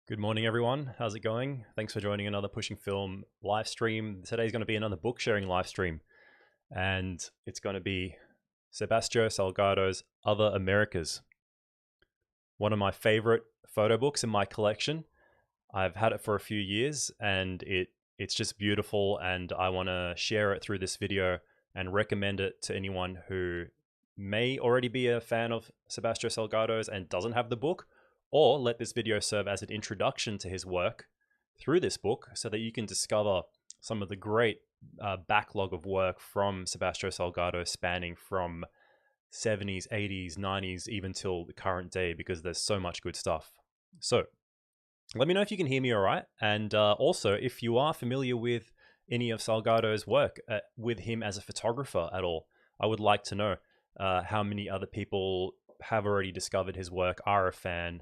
Good morning, everyone. How's it going? Thanks for joining another Pushing Film live stream. Today's going to be another book sharing live stream, and it's going to be Sebastiao Salgado's Other Americas, one of my favorite photo books in my collection. I've had it for a few years, and it's just beautiful, and I want to share it through this video and recommend it to anyone who may already be a fan of Sebastiao Salgado's and doesn't have the book, or let this video serve as an introduction to his work through this book so that you can discover some of the great backlog of work from Sebastiao Salgado spanning from 70s, 80s, 90s, even till the current day, because there's so much good stuff. So let me know if you can hear me all right. And also, if you are familiar with any of Salgado's work, with him as a photographer at all, I would like to know how many other people have already discovered his work, are a fan,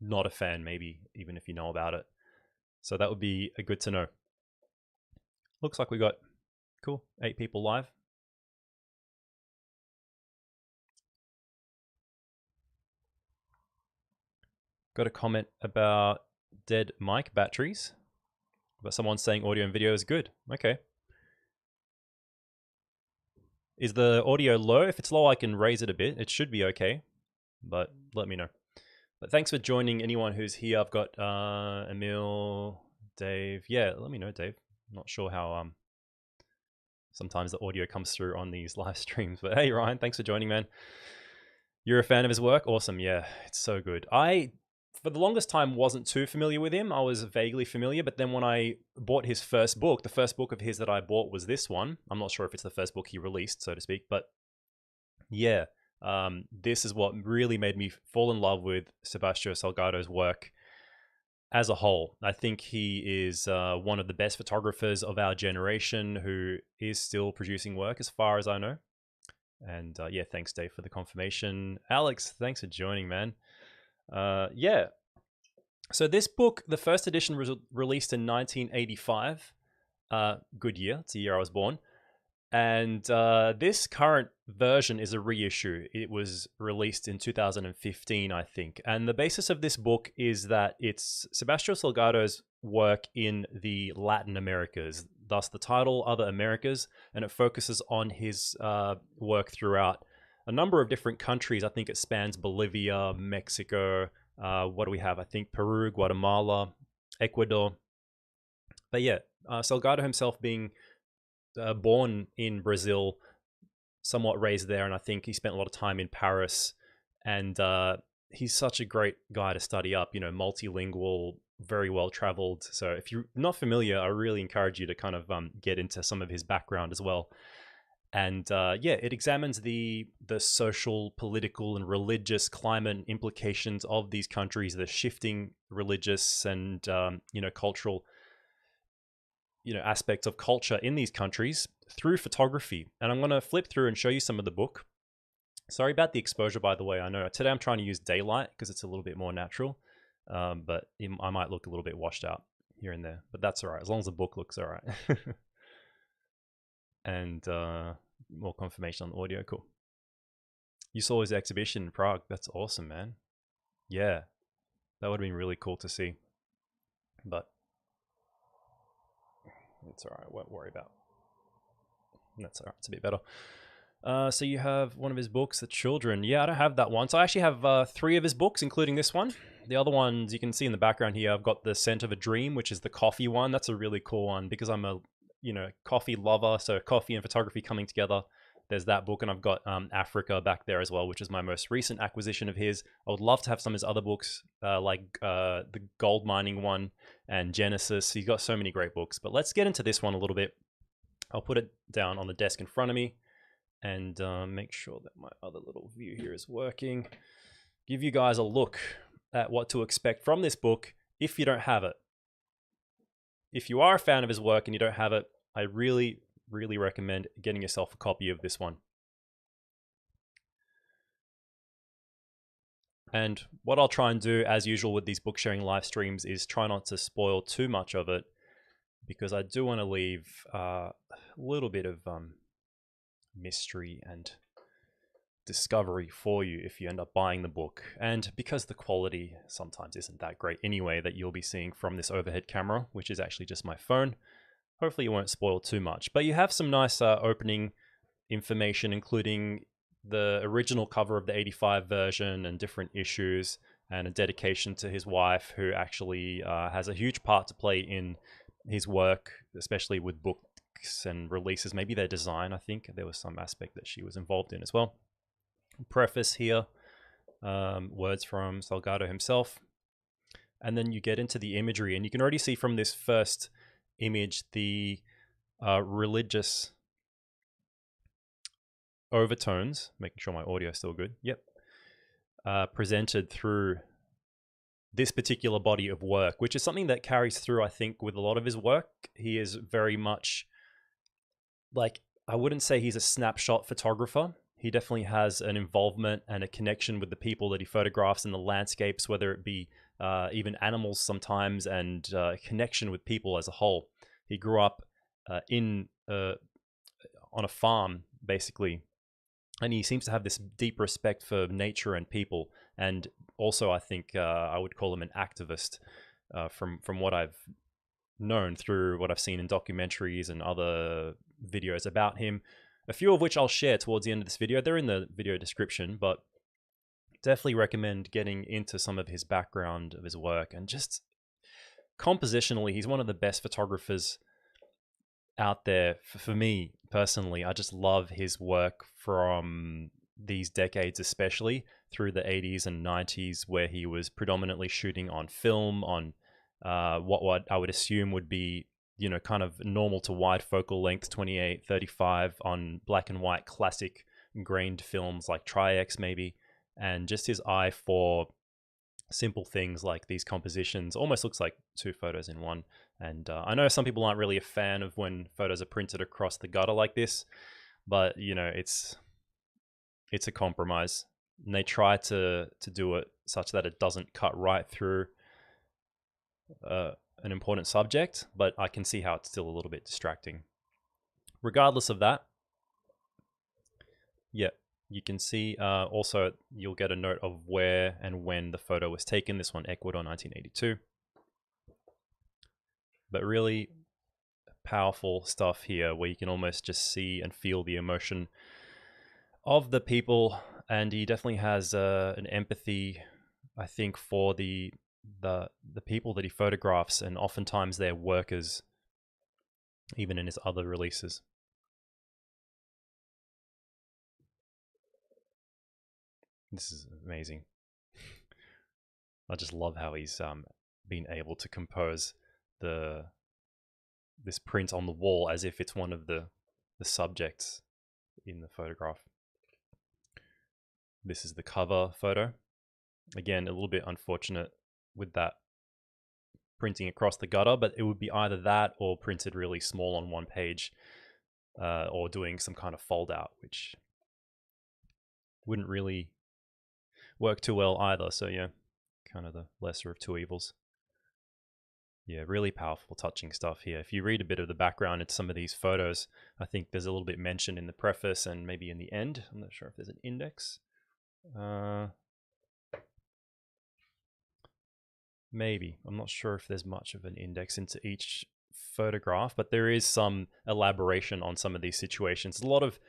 not a fan, maybe even if you know about it. So that would be good to know. Looks like we got, cool, 8 people live. Got a comment about dead mic batteries, but someone's saying audio and video is good. Okay. Is the audio low? If it's low, I can raise it a bit. It should be okay, but let me know. But thanks for joining anyone who's here. I've got Emil, Dave. Yeah, let me know, Dave. I'm not sure how sometimes the audio comes through on these live streams. But hey, Ryan, thanks for joining, man. You're a fan of his work? Awesome. Yeah, it's so good. I, for the longest time, wasn't too familiar with him. I was vaguely familiar, but then when I bought his first book, the first book of his that I bought was this one. I'm not sure if it's the first book he released, so to speak, but yeah, this is what really made me fall in love with Sebastiao Salgado's work as a whole. I think he is one of the best photographers of our generation who is still producing work, as far as I know. And yeah, thanks, Dave, for the confirmation. Alex, thanks for joining, man. Yeah. So this book, the first edition was released in 1985. Good year. It's the year I was born. And this current version is a reissue. It was released in 2015, I think. And the basis of this book is that it's Sebastiao Salgado's work in the Latin Americas, thus the title, Other Americas, and it focuses on his work throughout a number of different countries. I think it spans Bolivia, Mexico, what do we have? I think Peru, Guatemala, Ecuador. But yeah, Salgado himself being born in Brazil, somewhat raised there, and I think he spent a lot of time in Paris. And he's such a great guy to study up, you know, multilingual, very well traveled. So if you're not familiar, I really encourage you to kind of get into some of his background as well. And yeah, it examines the social, political, and religious climate and implications of these countries, the shifting religious and you know, cultural, you know, aspects of culture in these countries through photography. And I'm going to flip through and show you some of the book. Sorry about the exposure, by the way. I know today I'm trying to use daylight because it's a little bit more natural, but I might look a little bit washed out here and there, but that's all right as long as the book looks all right. And more confirmation on the audio. Cool. You saw his exhibition in Prague. That's awesome, man. Yeah, that would have been really cool to see, but it's all right. Won't worry about. That's all right. It's a bit better. So you have one of his books, The Children. Yeah, I don't have that one. So I actually have 3 of his books, including this one. The other ones you can see in the background here. I've got The Scent of a Dream, which is the coffee one. That's a really cool one because I'm a, you know, coffee lover. So coffee and photography coming together. There's that book, and I've got Africa back there as well, which is my most recent acquisition of his. I would love to have some of his other books, like the gold mining one and Genesis. He's got so many great books. But let's get into this one a little bit. I'll put it down on the desk in front of me and make sure that my other little view here is working. Give you guys a look at what to expect from this book if you don't have it. If you are a fan of his work and you don't have it, I really, really recommend getting yourself a copy of this one. And what I'll try and do, as usual with these book sharing live streams, is try not to spoil too much of it, because I do want to leave a little bit of mystery and discovery for you if you end up buying the book. And because the quality sometimes isn't that great anyway, that you'll be seeing from this overhead camera, which is actually just my phone, hopefully you won't spoil too much. But you have some nice opening information, including the original cover of the 85 version and different issues, and a dedication to his wife, who actually has a huge part to play in his work, especially with books and releases, maybe their design. I think there was some aspect that she was involved in as well. Preface here, words from Salgado himself. And then you get into the imagery, and you can already see from this first image the religious overtones, making sure my audio is still good. Yep. Presented through this particular body of work, which is something that carries through, I think, with a lot of his work. He is very much like, I wouldn't say he's a snapshot photographer. He definitely has an involvement and a connection with the people that he photographs and the landscapes, whether it be even animals sometimes, and a connection with people as a whole. He grew up on a farm, basically, and he seems to have this deep respect for nature and people. And also, I think I would call him an activist from what I've known through what I've seen in documentaries and other videos about him, a few of which I'll share towards the end of this video. They're in the video description, but definitely recommend getting into some of his background of his work. And just compositionally, he's one of the best photographers out there for me personally. I just love his work from these decades, especially through the 80s and 90s, where he was predominantly shooting on film, on what I would assume would be, kind of normal to wide focal length, 28, 35, on black and white classic grained films like Tri-X maybe. And just his eye for simple things like these compositions almost looks like two photos in one. And I know some people aren't really a fan of when photos are printed across the gutter like this, but it's a compromise, and they try to do it such that it doesn't cut right through an important subject, but I can see how it's still a little bit distracting. Regardless of that, yeah, you can see also you'll get a note of where and when the photo was taken. This one, Ecuador, 1982. But really powerful stuff here, where you can almost just see and feel the emotion of the people. And he definitely has an empathy, I think, for the people that he photographs, and oftentimes they're workers, even in his other releases. This is amazing. I just love how he's been able to compose this print on the wall as if it's one of the subjects in the photograph. This is the cover photo. Again, a little bit unfortunate with that printing across the gutter, but it would be either that or printed really small on one page, or doing some kind of fold out, which wouldn't really work too well either. So yeah, kind of the lesser of two evils. Yeah, really powerful, touching stuff here. If you read a bit of the background into some of these photos, I think there's a little bit mentioned in the preface and maybe in the end. I'm not sure if there's an index. Maybe. I'm not sure if there's much of an index into each photograph, but there is some elaboration on some of these situations. A lot of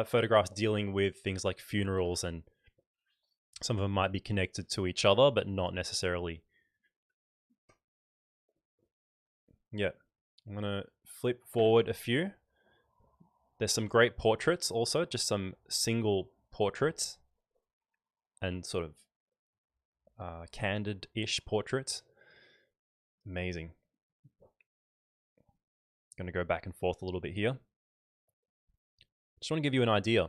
photographs dealing with things like funerals, and some of them might be connected to each other, but not necessarily. Yeah, I'm going to flip forward a few. There's some great portraits also, just some single portraits and sort of candid-ish portraits. Amazing. Going to go back and forth a little bit here. Just want to give you an idea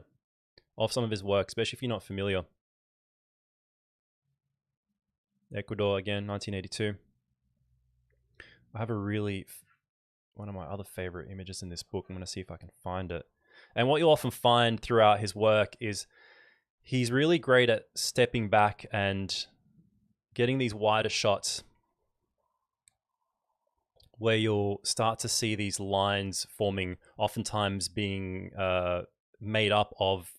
of some of his work, especially if you're not familiar. Ecuador again, 1982. I have one of my other favorite images in this book. I'm going to see if I can find it. And what you'll often find throughout his work is he's really great at stepping back and getting these wider shots where you'll start to see these lines forming, oftentimes being made up of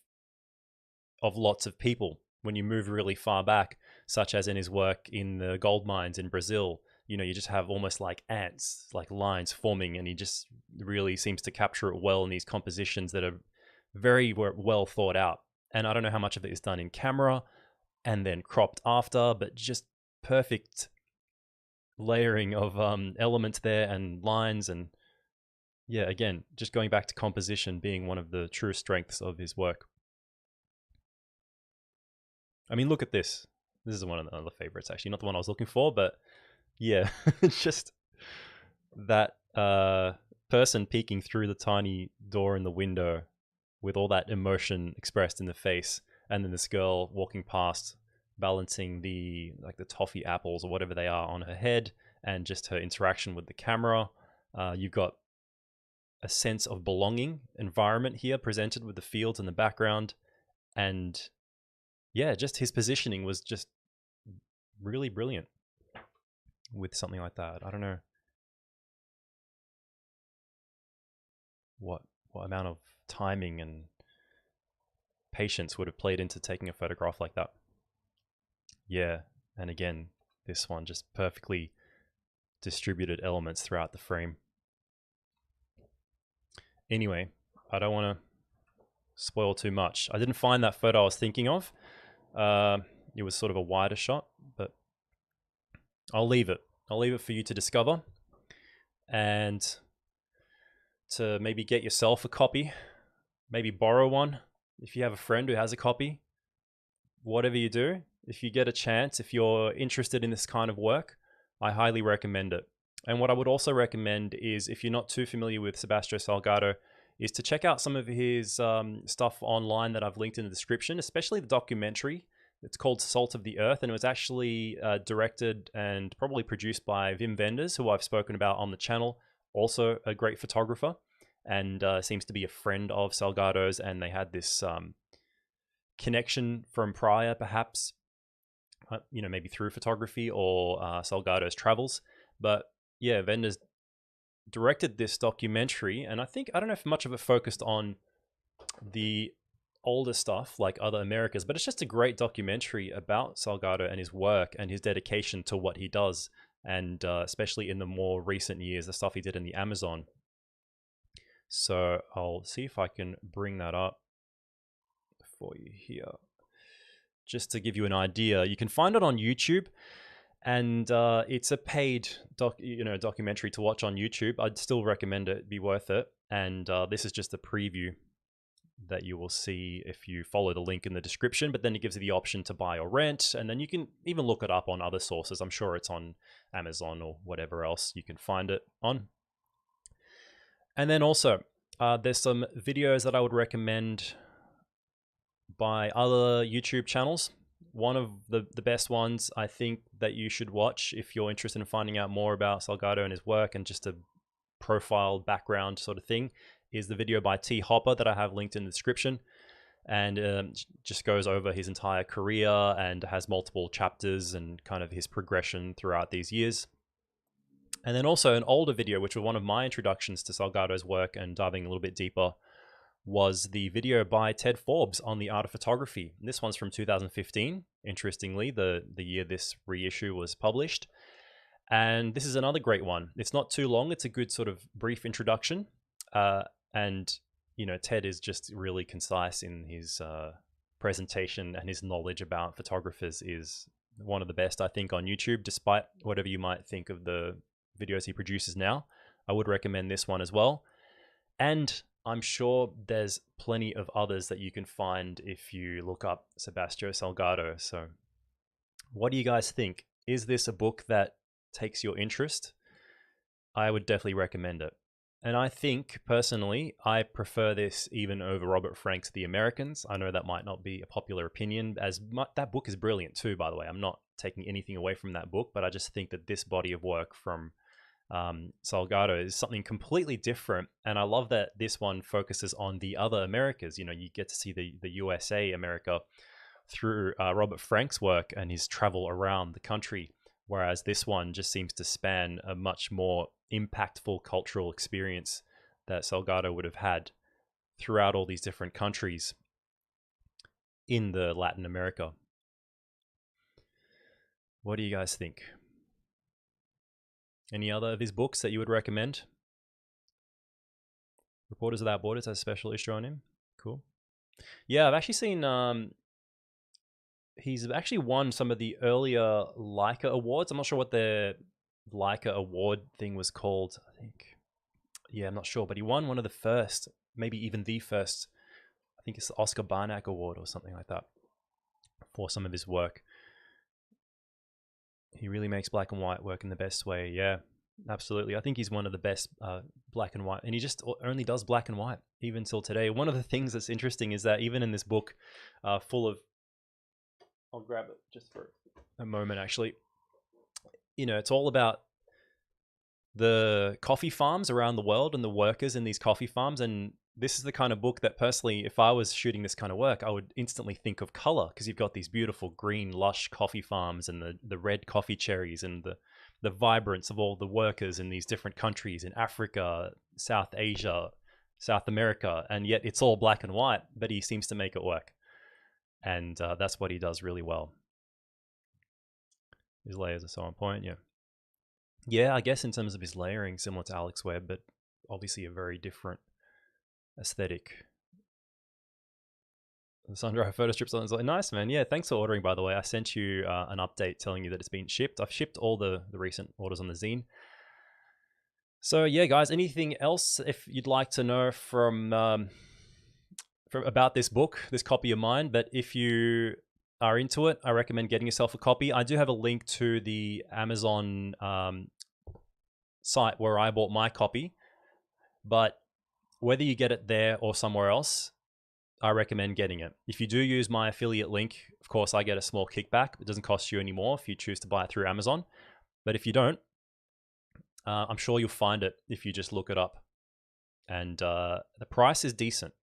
of lots of people. When you move really far back, such as in his work in the gold mines in Brazil, you just have almost like ants, like lines forming, and he just really seems to capture it well in these compositions that are very well thought out. And I don't know how much of it is done in camera and then cropped after, but just perfect layering of elements there and lines. And yeah, again, just going back to composition being one of the true strengths of his work. I mean, look at this. This is one of the other favorites, actually. Not the one I was looking for, but yeah, it's just that person peeking through the tiny door in the window with all that emotion expressed in the face, and then this girl walking past, balancing the toffee apples or whatever they are on her head, and just her interaction with the camera. You've got a sense of belonging environment here presented with the fields in the background, and yeah, just his positioning was just really brilliant with something like that. I don't know what amount of timing and patience would have played into taking a photograph like that. Yeah, and again, this one just perfectly distributed elements throughout the frame. Anyway, I don't want to spoil too much. I didn't find that photo I was thinking of. It was sort of a wider shot, but I'll leave it. I'll leave it for you to discover and to maybe get yourself a copy, maybe borrow one if you have a friend who has a copy. Whatever you do, if you get a chance, if you're interested in this kind of work, I highly recommend it. And what I would also recommend is, if you're not too familiar with Sebastiao Salgado, is to check out some of his stuff online that I've linked in the description, especially the documentary. It's called Salt of the Earth, and it was actually directed and probably produced by Wim Wenders, who I've spoken about on the channel, also a great photographer, and seems to be a friend of Salgado's, and they had this connection from prior, perhaps, maybe through photography or Salgado's travels. But yeah, Wenders directed this documentary, and I don't know if much of it focused on the older stuff like Other Americas, but it's just a great documentary about Salgado and his work and his dedication to what he does, and especially in the more recent years, the stuff he did in the Amazon. So I'll see if I can bring that up for you here, just to give you an idea. You can find it on YouTube, and it's a paid documentary to watch on YouTube. I'd still recommend it, be worth it. And this is just a preview that you will see if you follow the link in the description, but then it gives you the option to buy or rent, and then you can even look it up on other sources. I'm sure it's on Amazon or whatever else you can find it on. And then also, there's some videos that I would recommend by other YouTube channels. One of the best ones I think that you should watch if you're interested in finding out more about Salgado and his work and just a profile background sort of thing is the video by T. Hopper that I have linked in the description, and just goes over his entire career and has multiple chapters and kind of his progression throughout these years. And then also an older video, which was one of my introductions to Salgado's work and diving a little bit deeper, was the video by Ted Forbes on the art of photography. And this one's from 2015, interestingly, the year this reissue was published. And this is another great one. It's not too long. It's a good sort of brief introduction. And, Ted is just really concise in his presentation, and his knowledge about photographers is one of the best, I think, on YouTube, despite whatever you might think of the videos he produces now. I would recommend this one as well. And I'm sure there's plenty of others that you can find if you look up Sebastiao Salgado. So what do you guys think? Is this a book that takes your interest? I would definitely recommend it. And I think, personally, I prefer this even over Robert Frank's The Americans. I know that might not be a popular opinion, as that book is brilliant too, by the way. I'm not taking anything away from that book, but I just think that this body of work from Salgado is something completely different. And I love that this one focuses on the other Americas. You get to see the USA America through Robert Frank's work and his travel around the country, whereas this one just seems to span a much more impactful cultural experience that Salgado would have had throughout all these different countries. in the Latin America. What do you guys think? Any other of his books that you would recommend? Reporters Without Borders has a special issue on him. Cool. Yeah, I've actually seen he's actually won some of the earlier Leica awards. I'm not sure what the Leica award thing was called. I think, yeah, I'm not sure, but he won one of the first, maybe even the first. I think it's the Oscar Barnack Award or something like that for some of his work. He really makes black and white work in the best way. Yeah, absolutely. I think he's one of the best black and white, and he just only does black and white even till today. One of the things that's interesting is that even in this book, full of, I'll grab it just for a moment. Actually, it's all about the coffee farms around the world and the workers in these coffee farms. And this is the kind of book that personally, if I was shooting this kind of work, I would instantly think of color, because you've got these beautiful green, lush coffee farms and the red coffee cherries and the vibrance of all the workers in these different countries in Africa, South Asia, South America. And yet it's all black and white, but he seems to make it work. And that's what he does really well. His layers are so on point, yeah. Yeah, I guess in terms of his layering, similar to Alex Webb, but obviously a very different aesthetic. The sun-dry photo strips on. It's like, nice, man. Yeah, thanks for ordering, by the way. I sent you an update telling you that it's been shipped. I've shipped all the recent orders on the zine. So yeah, guys, anything else if you'd like to know from about this book, this copy of mine? But if you are into it, I recommend getting yourself a copy. I do have a link to the Amazon site where I bought my copy, but whether you get it there or somewhere else, I recommend getting it. If you do use my affiliate link, of course, I get a small kickback. It doesn't cost you any more if you choose to buy it through Amazon. But if you don't, I'm sure you'll find it if you just look it up. And the price is decent.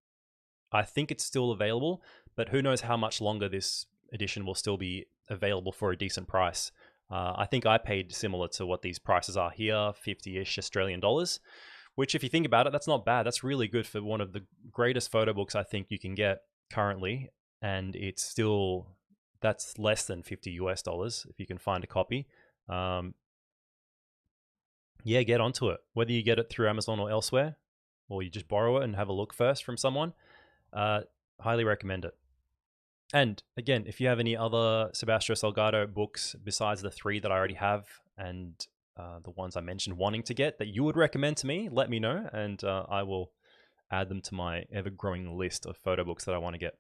I think it's still available, but who knows how much longer this edition will still be available for a decent price. I think I paid similar to what these prices are here, 50-ish Australian dollars, which if you think about it, that's not bad. That's really good for one of the greatest photo books I think you can get currently. And it's still, that's less than 50 US dollars if you can find a copy. Yeah, get onto it. Whether you get it through Amazon or elsewhere, or you just borrow it and have a look first from someone, highly recommend it. And again, if you have any other Sebastiao Salgado books besides the 3 that I already have and the ones I mentioned wanting to get that you would recommend to me, let me know, and I will add them to my ever-growing list of photo books that I want to get.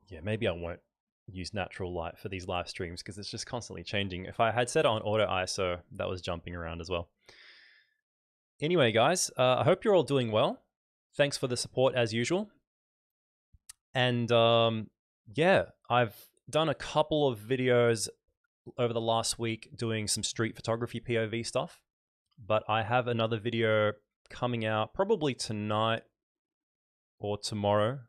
Yeah, maybe I won't use natural light for these live streams because it's just constantly changing. If I had set it on auto ISO, that was jumping around as well. Anyway, guys, I hope you're all doing well. Thanks for the support as usual. And yeah, I've done a couple of videos over the last week doing some street photography POV stuff, but I have another video coming out probably tonight or tomorrow.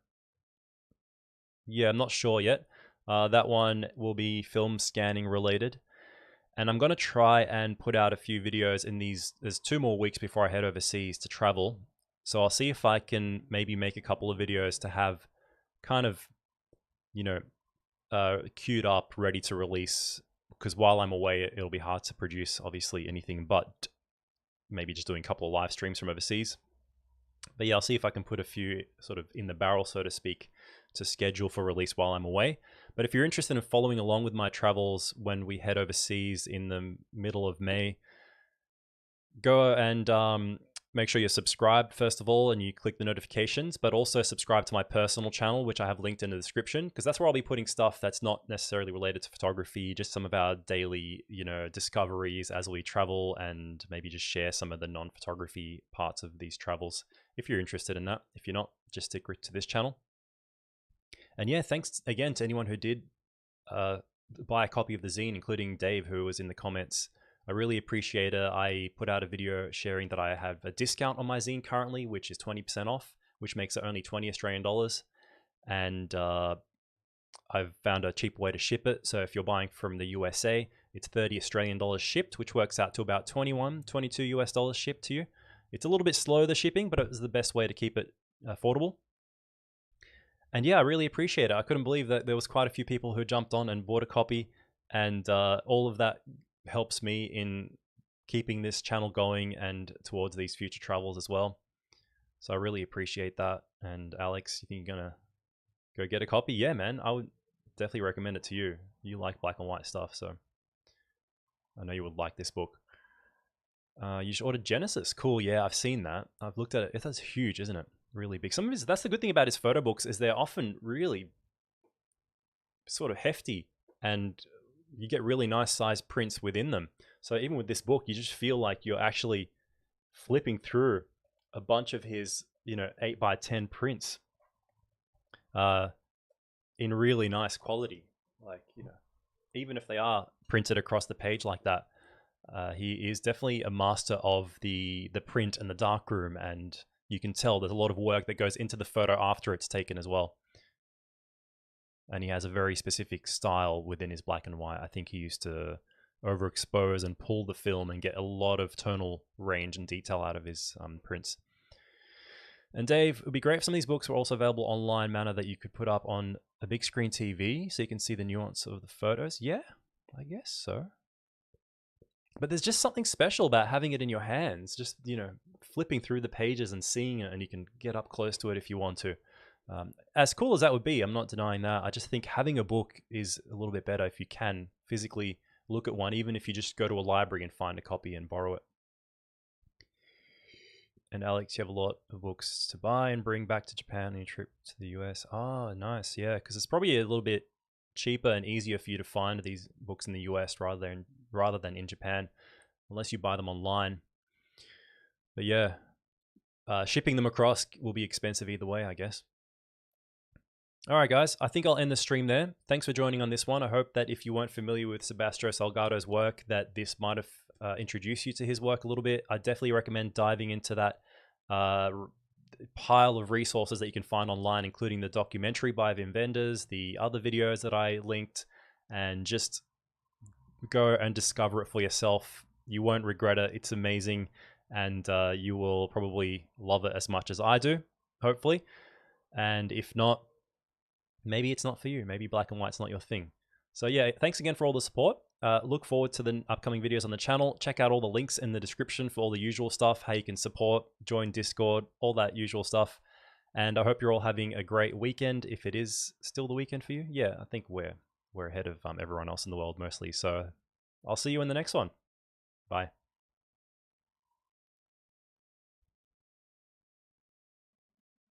Yeah, I'm not sure yet. That one will be film scanning related. And I'm going to try and put out a few videos in these. There's 2 more weeks before I head overseas to travel. So I'll see if I can maybe make a couple of videos to have kind of, queued up, ready to release. Because while I'm away, it'll be hard to produce, obviously, anything but maybe just doing a couple of live streams from overseas. But yeah, I'll see if I can put a few sort of in the barrel, so to speak, to schedule for release while I'm away. But if you're interested in following along with my travels when we head overseas in the middle of May, go and make sure you're subscribed first of all and you click the notifications, but also subscribe to my personal channel, which I have linked in the description, because that's where I'll be putting stuff that's not necessarily related to photography, just some of our daily, discoveries as we travel, and maybe just share some of the non-photography parts of these travels if you're interested in that. If you're not, just stick to this channel. And yeah, thanks again to anyone who did buy a copy of the zine, including Dave, who was in the comments. I really appreciate it. I put out a video sharing that I have a discount on my zine currently, which is 20% off, which makes it only 20 Australian dollars. And I've found a cheaper way to ship it. So if you're buying from the USA, it's 30 Australian dollars shipped, which works out to about 22 US dollars shipped to you It's a little bit slow, the shipping, but it was the best way to keep it affordable. And yeah, I really appreciate it. I couldn't believe that there was quite a few people who jumped on and bought a copy, and all of that helps me in keeping this channel going and towards these future travels as well. So I really appreciate that. And Alex, you think you're gonna go get a copy? Yeah, man, I would definitely recommend it to you. You like black and white stuff, so I know you would like this book. You just ordered Genesis. Cool, yeah, I've seen that. I've looked at it. That's huge, isn't it? Really big. Some of his, that's the good thing about his photo books, is they're often really sort of hefty, and you get really nice sized prints within them. So even with this book, you just feel like you're actually flipping through a bunch of his, 8x10 prints in really nice quality. Like, even if they are printed across the page like that, he is definitely a master of the print and the darkroom, and you can tell there's a lot of work that goes into the photo after it's taken as well. And he has a very specific style within his black and white. I think he used to overexpose and pull the film and get a lot of tonal range and detail out of his prints. And Dave, it would be great if some of these books were also available online manner that you could put up on a big screen TV so you can see the nuance of the photos. Yeah, I guess so. But there's just something special about having it in your hands, just, flipping through the pages and seeing it, and you can get up close to it if you want to. As cool as that would be, I'm not denying that. I just think having a book is a little bit better if you can physically look at one, even if you just go to a library and find a copy and borrow it. And Alex, you have a lot of books to buy and bring back to Japan on your trip to the US. Oh, nice. Yeah, because it's probably a little bit cheaper and easier for you to find these books in the US rather than in Japan, unless you buy them online. But yeah, shipping them across will be expensive either way, I guess. All right, guys, I think I'll end the stream there. Thanks for joining on this one. I hope that if you weren't familiar with Sebastiao Salgado's work, that this might have introduced you to his work a little bit. I definitely recommend diving into that pile of resources that you can find online, including the documentary by Wim Wenders, the other videos that I linked, and just go and discover it for yourself. You won't regret it. It's amazing, and you will probably love it as much as I do, hopefully. And if not, maybe it's not for you. Maybe black and white's not your thing. So yeah, thanks again for all the support. Look forward to the upcoming videos on the channel. Check out all the links in the description for all the usual stuff, how you can support, join Discord, all that usual stuff. And I hope you're all having a great weekend. If it is still the weekend for you, yeah, I think we're ahead of everyone else in the world mostly. So I'll see you in the next one. Bye.